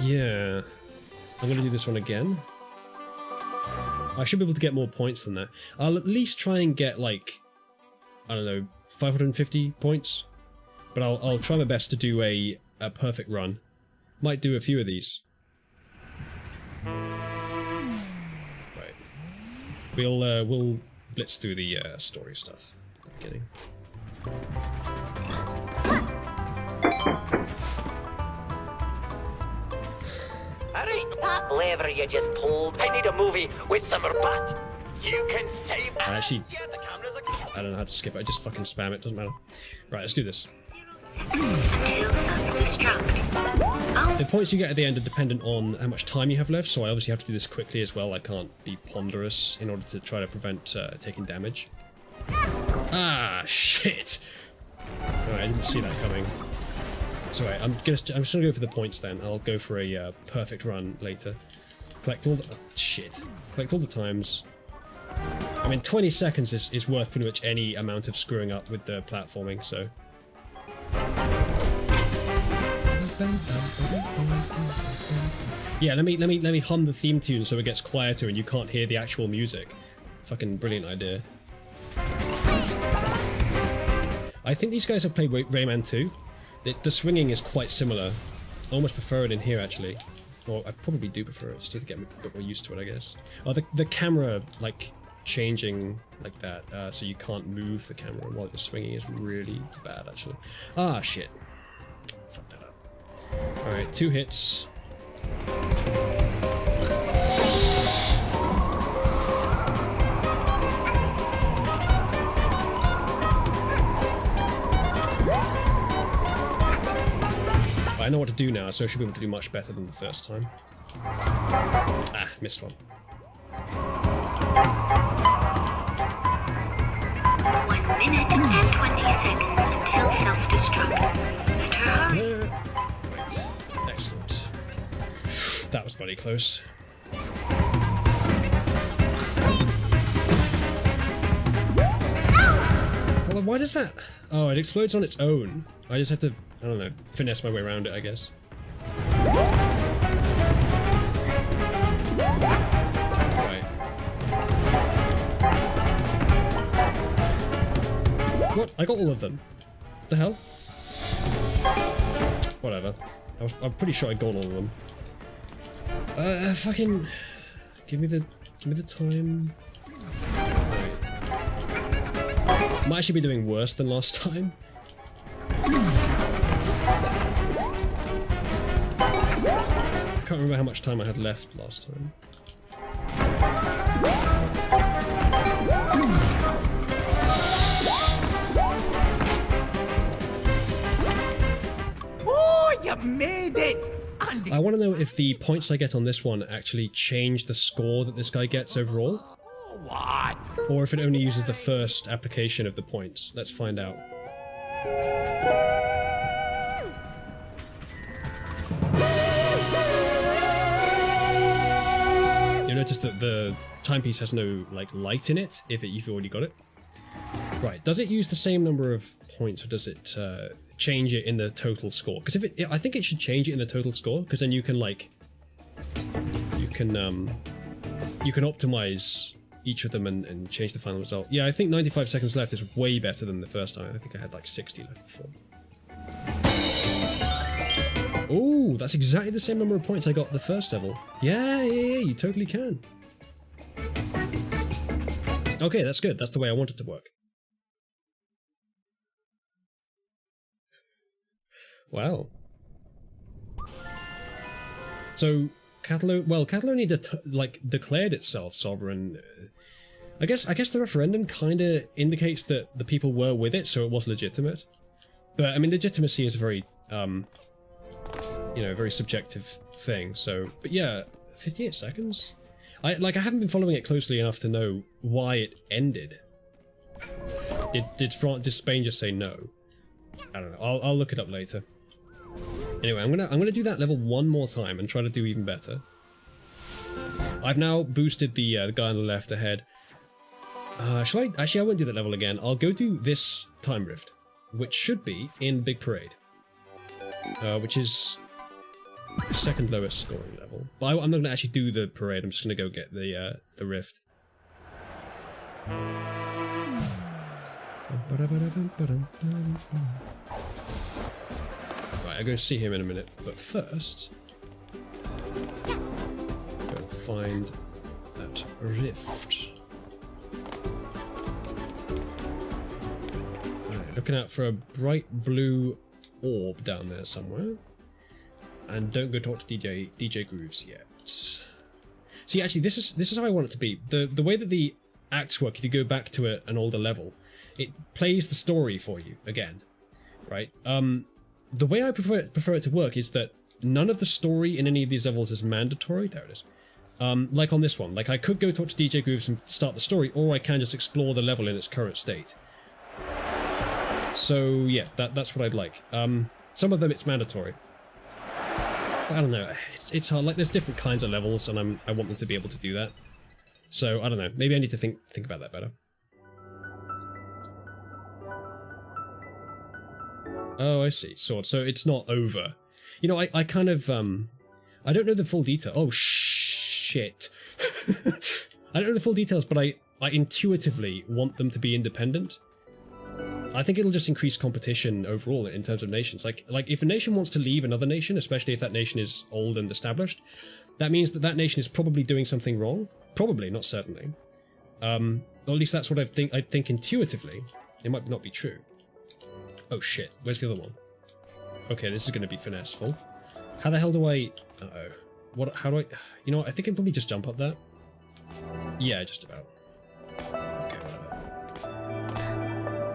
Yeah. I'm gonna do this one again. I should be able to get more points than that. I'll at least try and get, like, I don't know, 550 points. But I'll try my best to do a perfect run. Might do a few of these. Right. We'll blitz through the story stuff at the beginning. Alright, that lever you just pulled. I need a movie with some butt. You can save. Actually, Yeah, the cameras are. I don't know how to skip it. I just fucking spam it. Doesn't matter. Right, let's do this. The points you get at the end are dependent on how much time you have left, so I obviously have to do this quickly as well. I can't be ponderous in order to try to prevent taking damage. Ah, shit! Alright, I didn't see that coming. So right, I'm just gonna go for the points then. I'll go for a perfect run later. Collect all the... oh, shit. Collect all the times. I mean, 20 seconds is worth pretty much any amount of screwing up with the platforming, so... Yeah, let me hum the theme tune so it gets quieter and you can't hear the actual music. Fucking brilliant idea. I think these guys have played Rayman 2. The swinging is quite similar. I almost prefer it in here actually. Or I probably do prefer it, just need to get a bit more used to it, I guess. Oh, the camera, like, changing like that, so you can't move the camera while you're swinging is really bad actually. Ah, shit. Fuck that up. Alright, 2 hits. I know what to do now, so I should be able to do much better than the first time. Ah, missed one. 1 minute and 20 seconds until self-destruct. Better hurry. Right. Excellent. That was bloody close. Well, why does that? Oh, it explodes on its own. I just have to, I don't know, finesse my way around it, I guess. Right. What? I got all of them. What the hell? Whatever. I'm pretty sure I got all of them. Fucking... Give me the time. Might actually be doing worse than last time. I can't remember how much time I had left last time. Oh, you made it! Andy. I want to know if the points I get on this one actually change the score that this guy gets overall. What? Or if it only uses the first application of the points. Let's find out. You'll notice that the timepiece has no, like, light in it if you've already got it. Right, does it use the same number of points, or does it change it in the total score? Because I think it should change it in the total score, because then you can, like, you can optimize each of them and change the final result. Yeah, I think 95 seconds left is way better than the first time. I think I had like 60 left before. Oh, that's exactly the same number of points I got the first level. Yeah, you totally can. Okay, that's good. That's the way I want it to work. Wow. So, Catalonia declared itself sovereign. I guess the referendum kind of indicates that the people were with it, so it was legitimate. But I mean, legitimacy is a very, very subjective thing. So, but yeah, 58 seconds. I haven't been following it closely enough to know why it ended. Did Spain just say no? I don't know. I'll look it up later. Anyway, I'm gonna do that level one more time and try to do even better. I've now boosted the guy on the left ahead. Shall I? Actually, I won't do that level again. I'll go do this time rift, which should be in Big Parade, which is second lowest scoring level. But I'm not going to actually do the parade, I'm just going to go get the rift. Right, I'll go see him in a minute, but first... go and find that rift. Alright, looking out for a bright blue orb down there somewhere. And don't go talk to DJ Grooves yet. See, actually, this is how I want it to be. The way that the acts work, if you go back to an older level, it plays the story for you again, right? The way I prefer it to work is that none of the story in any of these levels is mandatory. There it is. Like on this one, like I could go talk to DJ Grooves and start the story, or I can just explore the level in its current state. So yeah, that's what I'd like. Some of them it's mandatory. I don't know, it's hard, like there's different kinds of levels and I want them to be able to do that. So, I don't know, maybe I need to think about that better. Oh, I see, sword, so it's not over. You know, I kind of, I don't know the full detail. Oh, shit. I don't know the full details, but I intuitively want them to be independent. I think it'll just increase competition overall in terms of nations. Like if a nation wants to leave another nation, especially if that nation is old and established, that means that nation is probably doing something wrong. Probably, not certainly. Or at least that's what I think intuitively. It might not be true. Oh shit, where's the other one? Okay, this is going to be finesseful. How the hell do I... Uh-oh. How do I... You know what, I think I can probably just jump up that. Yeah, just about. Okay, whatever.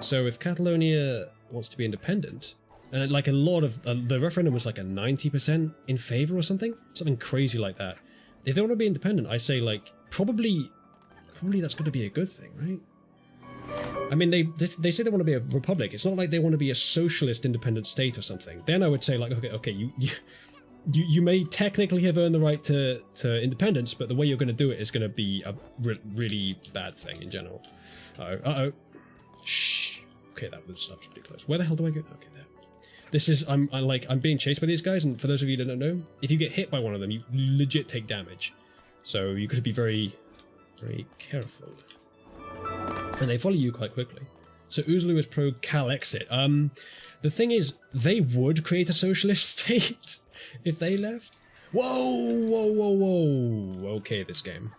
So if Catalonia wants to be independent, and like a lot of the referendum was like a 90% in favor or something crazy like that. If they want to be independent, I say like probably that's going to be a good thing, right? I mean, they say they want to be a republic. It's not like they want to be a socialist independent state or something. Then I would say like, okay, you may technically have earned the right to independence, but the way you're going to do it is going to be a really bad thing in general. Uh-oh. Shh. Okay, that was pretty close. Where the hell do I go? Okay, there. This is, I'm being chased by these guys, and for those of you that don't know, if you get hit by one of them, you legit take damage. So you could be very, very careful. And they follow you quite quickly. So Oozloo is pro-Calexit. The thing is, they would create a socialist state if they left. Whoa! Okay, this game.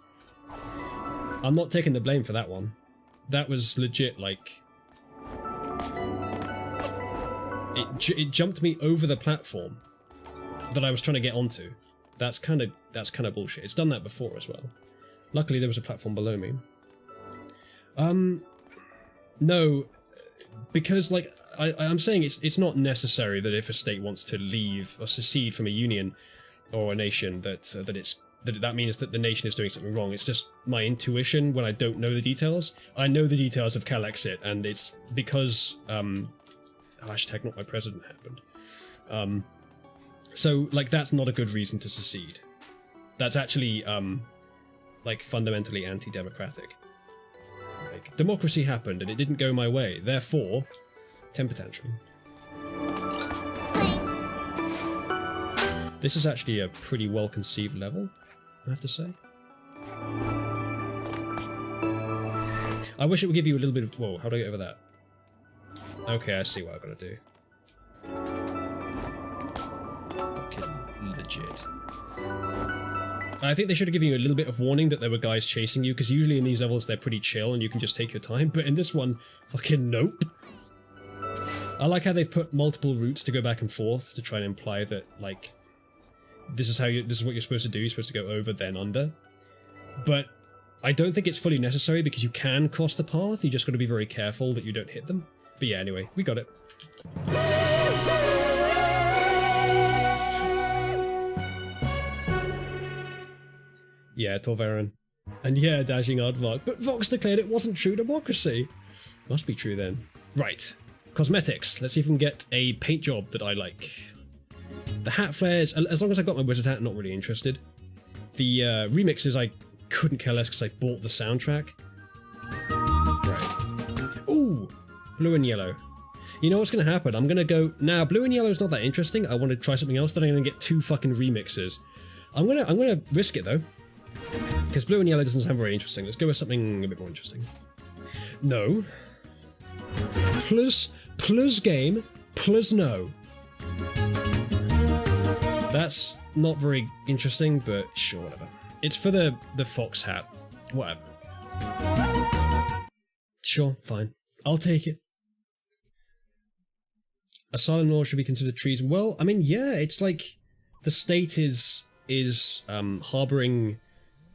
I'm not taking the blame for that one. That was legit, like... It jumped me over the platform that I was trying to get onto. That's kind of bullshit. It's done that before as well. Luckily there was a platform below me. No, because like I'm saying it's not necessary that if a state wants to leave or secede from a union or a nation that means that the nation is doing something wrong. It's just my intuition when I don't know the details. I know the details of Calexit, and it's because hashtag not my president happened. So like that's not a good reason to secede. That's actually like fundamentally anti-democratic. Like democracy happened and it didn't go my way. Therefore, temper tantrum. This is actually a pretty well-conceived level, I have to say. I wish it would give you a little bit of... Whoa, how do I get over that? Okay, I see what I've got to do. Fucking legit. I think they should have given you a little bit of warning that there were guys chasing you, because usually in these levels they're pretty chill and you can just take your time, but in this one, fucking nope. I like how they've put multiple routes to go back and forth to try and imply that, like, this is what you're supposed to do. You're supposed to go over, then under. But I don't think it's fully necessary because you can cross the path. You just got to be very careful that you don't hit them. But yeah, anyway, we got it. Yeah, Torvaran. And yeah, dashing Aardvark. But Vox declared it wasn't true democracy. Must be true then. Right. Cosmetics. Let's see if we can get a paint job that I like. The hat flares, as long as I got my wizard hat, not really interested. The remixes, I couldn't care less because I bought the soundtrack. Right. Ooh! Blue and yellow. You know what's going to happen? I'm going to go, nah, blue and yellow is not that interesting. I want to try something else. Then I'm going to get 2 fucking remixes. I'm gonna risk it though. Because blue and yellow doesn't sound very interesting. Let's go with something a bit more interesting. No. Plus game, plus no. That's not very interesting, but sure, whatever. It's for the fox hat. Whatever. Sure, fine. I'll take it. Asylum law should be considered treason. Well, I mean, yeah, it's like the state is harboring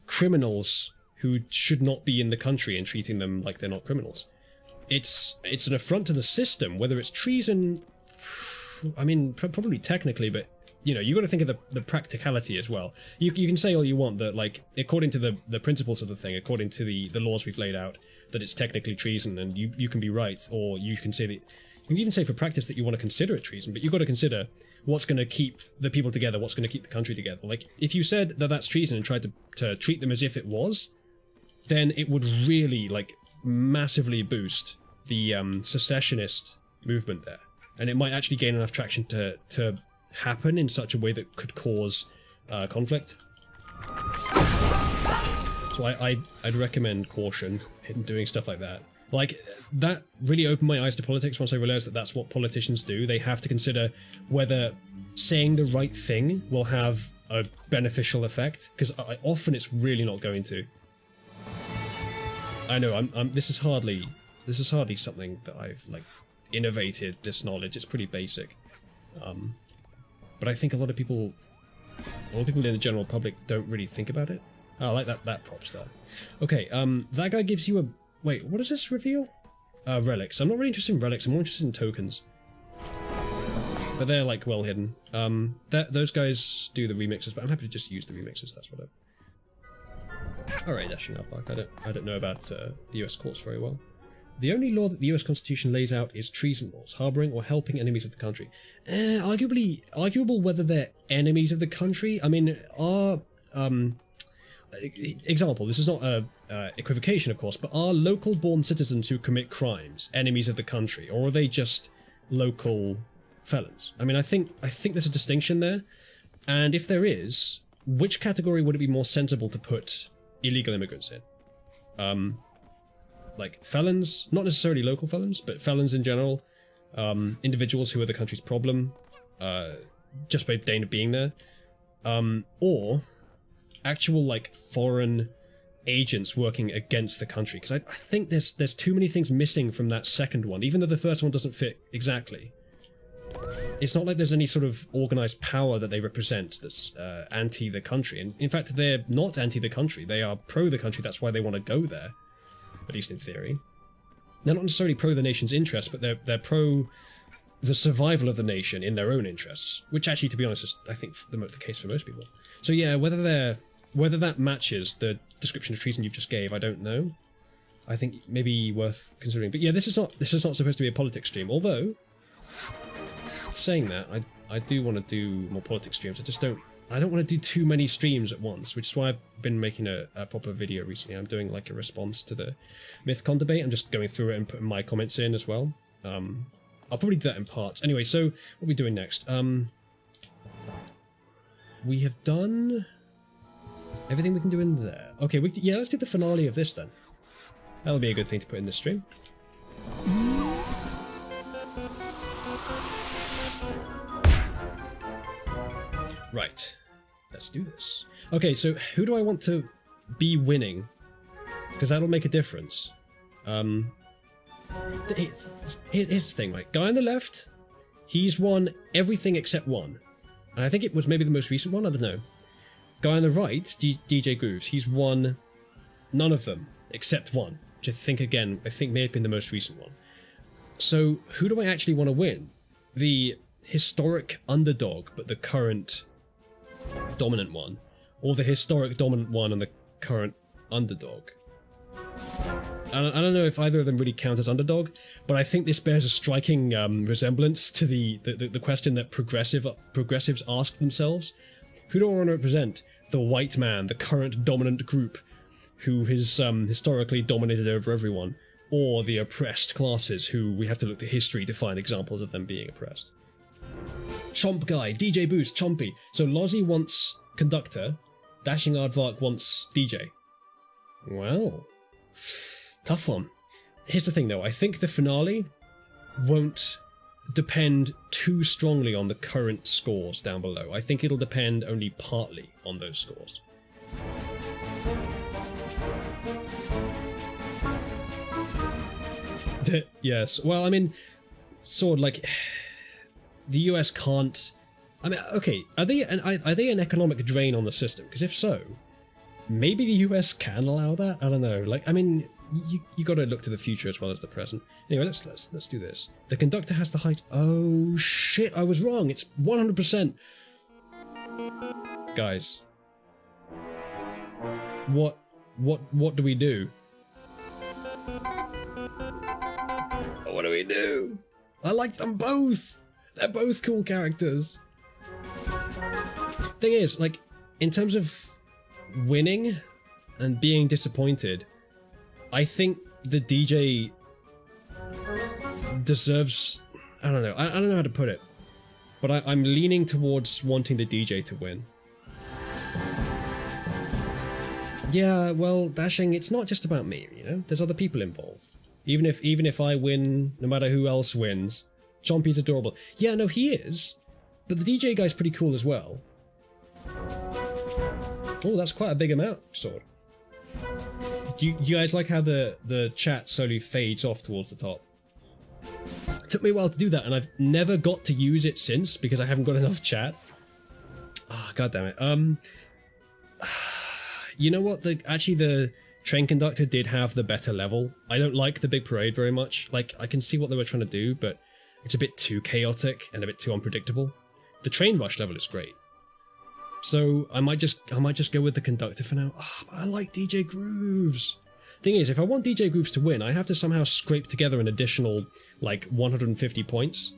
criminals who should not be in the country and treating them like they're not criminals. It's an affront to the system. Whether it's treason, I mean, probably technically, but you know, you got to think of the practicality as well. You can say all you want that, like, according to the principles of the thing, according to the laws we've laid out, that it's technically treason, and you can be right, or you can say that, you can even say for practice that you want to consider it treason, but you've got to consider what's going to keep the people together, what's going to keep the country together. Like, if you said that that's treason and tried to treat them as if it was, then it would really, like, massively boost the secessionist movement there, and it might actually gain enough traction to happen in such a way that could cause conflict. So I'd recommend caution in doing stuff like that. Like, that really opened my eyes to politics once I realized that that's what politicians do. They have to consider whether saying the right thing will have a beneficial effect, because often it's really not going to. I know, this is hardly something that I've, like, innovated this knowledge. It's pretty basic. But I think a lot of people in the general public don't really think about it. Oh, I like that props there. Okay, that guy gives you a... Wait, what does this reveal? Relics. I'm not really interested in relics, I'm more interested in tokens. But they're, like, well hidden. Those guys do the remixes, but I'm happy to just use the remixes, that's what I... Alright, dashing out fuck. I don't know about the US courts very well. The only law that the US Constitution lays out is treason laws, harbouring or helping enemies of the country. Arguable whether they're enemies of the country. I mean, example, this is not a equivocation, of course, but are local-born citizens who commit crimes enemies of the country, or are they just local felons? I mean, I think there's a distinction there, and if there is, which category would it be more sensible to put illegal immigrants in? Like felons, not necessarily local felons, but felons in general, individuals who are the country's problem, just by Dana being there, or actual, like, foreign agents working against the country, because I think there's too many things missing from that second one, even though the first one doesn't fit exactly. It's not like there's any sort of organized power that they represent that's anti the country, and in fact they're not anti the country, they are pro the country, that's why they want to go there. At least in theory. They're not necessarily pro the nation's interests, but they're pro the survival of the nation in their own interests, which actually, to be honest, is, I think, the case for most people. So yeah, whether that matches the description of treason you've just gave, I don't know. I think maybe worth considering. But yeah, this is not supposed to be a politics stream. Although, saying that, I do want to do more politics streams. I don't want to do too many streams at once, which is why I've been making a proper video recently. I'm doing, like, a response to the MythCon debate. I'm just going through it and putting my comments in as well. I'll probably do that in parts. Anyway, so what are we doing next? We have done everything we can do in there. Okay, yeah, let's do the finale of this then. That'll be a good thing to put in this stream. Right. Let's do this. Okay, so who do I want to be winning? Because that'll make a difference. Here's the thing, right? Guy on the left, he's won everything except one. And I think it was maybe the most recent one, I don't know. Guy on the right, DJ Grooves, he's won none of them except one. Which I think may have been the most recent one. So who do I actually want to win? The historic underdog, but the current dominant one, or the historic dominant one and the current underdog? I don't know if either of them really count as underdog, but I think this bears a striking resemblance to the question that progressives ask themselves. Who do I want to represent? The white man, the current dominant group, who has historically dominated over everyone, or the oppressed classes, who we have to look to history to find examples of them being oppressed. Chomp Guy, DJ Boost, Chompy. So Lozzie wants Conductor, Dashing Aardvark wants DJ. Well, tough one. Here's the thing though, I think the finale won't depend too strongly on the current scores down below. I think it'll depend only partly on those scores. Yes, well, I mean, sort of like, the US can't... I mean, okay, are they an economic drain on the system? Because if so, maybe the US can allow that? I don't know, like, I mean, you gotta look to the future as well as the present. Anyway, let's do this. The Conductor has the height... Oh, shit, I was wrong, it's 100%! Guys. What do we do? What do we do? I like them both! They're both cool characters. Thing is, like, in terms of winning and being disappointed, I think the DJ deserves... I don't know. I don't know how to put it. But I'm leaning towards wanting the DJ to win. Yeah, well, Dashing, it's not just about me, you know? There's other people involved. Even if I win, no matter who else wins, Chompy's adorable. Yeah, no, he is. But the DJ guy's pretty cool as well. Oh, that's quite a big amount, Sword. Do you guys like how the chat slowly fades off towards the top? It took me a while to do that, and I've never got to use it since because I haven't got enough chat. Ah, oh, god damn it. You know what? Actually, the Train Conductor did have the better level. I don't like the big parade very much. Like, I can see what they were trying to do, but it's a bit too chaotic and a bit too unpredictable. The Train Rush level is great. So I might just go with the Conductor for now. Oh, but I like DJ Grooves. Thing is, if I want DJ Grooves to win, I have to somehow scrape together an additional, like, 150 points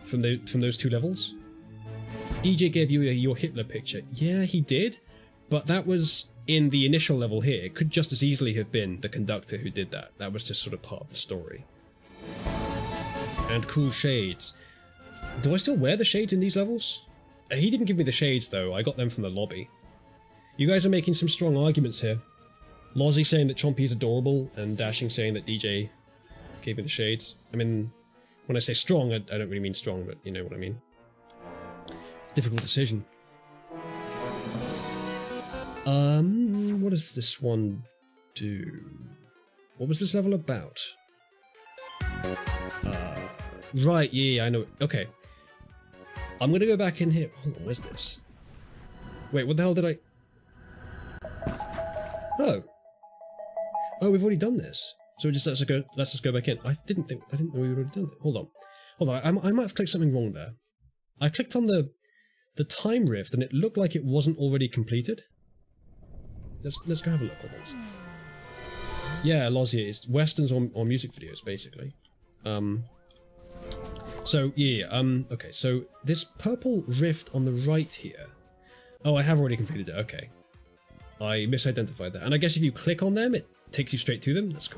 from those two levels. DJ gave you your Hitler picture. Yeah, he did, but that was in the initial level here. It could just as easily have been the Conductor who did that. That was just sort of part of the story. And cool shades. Do I still wear the shades in these levels? He didn't give me the shades though, I got them from the lobby. You guys are making some strong arguments here. Lozzie saying that Chompy is adorable, and Dashing saying that DJ gave me the shades. I mean, when I say strong, I don't really mean strong, but you know what I mean. Difficult decision. What does this one do? What was this level about? Right, yeah, I know. Okay. I'm gonna go back in here. Hold on, where's this? Wait, what the hell did I... Oh. Oh, we've already done this. So just let's just go back in. I didn't know we already done it. Hold on. I might have clicked something wrong there. I clicked on the time rift and it looked like it wasn't already completed. Let's go have a look at this. Yeah, Lozzie, it's westerns or music videos, basically. So, yeah, okay, so this purple rift on the right here... Oh, I have already completed it, okay. I misidentified that. And I guess if you click on them, it takes you straight to them. That's cool.